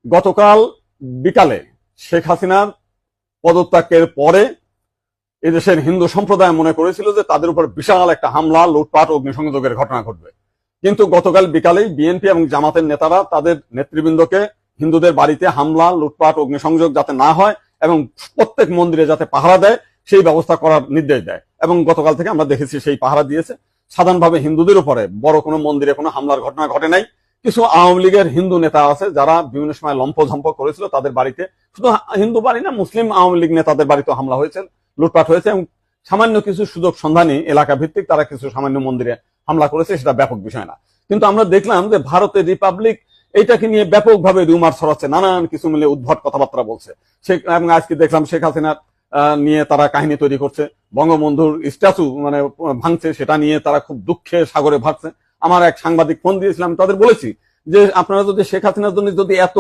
গতকাল বিকালে শেখ হাসিনার পদত্যাগের পরে এদেশের হিন্দু সম্প্রদায় মনে করেছিল যে তাদের উপর বিশাল একটা হামলা, লুটপাট, অগ্নিসংযোগের ঘটনা ঘটবে। কিন্তু গতকাল বিকালেই বিএনপি এবং জামাতের নেতারা তাদের নেতৃবৃন্দকে হিন্দুদের বাড়িতে হামলা, লুটপাট, অগ্নিসংযোগ যাতে না হয় এবং প্রত্যেক মন্দিরে যাতে পাহারা দেয় সেই ব্যবস্থা করার নির্দেশ দেয়। এবং গতকাল থেকে আমরা দেখেছি সেই পাহারা দিয়েছে। সাধারণভাবে হিন্দুদের উপরে বড় কোনো মন্দিরে কোনো হামলার ঘটনা ঘটে নাই। কিছু আওয়ামী লীগের হিন্দু নেতা আছে যারা বিভিন্ন সময় লম্পঝম্প করেছিল, তাদের বাড়িতে, শুধু হিন্দু বাড়ি না, মুসলিম আওয়ামী লীগ নেতাদের বাড়িতে হামলা হয়েছে, লুটপাট হয়েছে এবং সামান্য কিছু সুযোগ সন্ধানী এলাকা ভিত্তিক তারা কিছু সামান্য মন্দিরে হামলা করেছে, সেটা ব্যাপক বিষয় না। কিন্তু আমরা দেখলাম যে ভারতের রিপাবলিক এইটাকে নিয়ে ব্যাপকভাবে রিউমার ছড়াচ্ছে, নানান কিছু মিলে উদ্ভট কথাবার্তা বলছে। এবং আজকে দেখলাম শেখ হাসিনার নিয়ে তারা কাহিনী তৈরি করছে, বঙ্গবন্ধুর স্ট্যাচু ভাঙছে, সেটা নিয়ে তারা খুব দুঃখে সাগরে ভাসছে। আমার এক সাংবাদিক ফোন দিয়েছিলাম, তাদের বলেছি যে আপনারা যদি শেখ হাসিনার জন্য যদি এত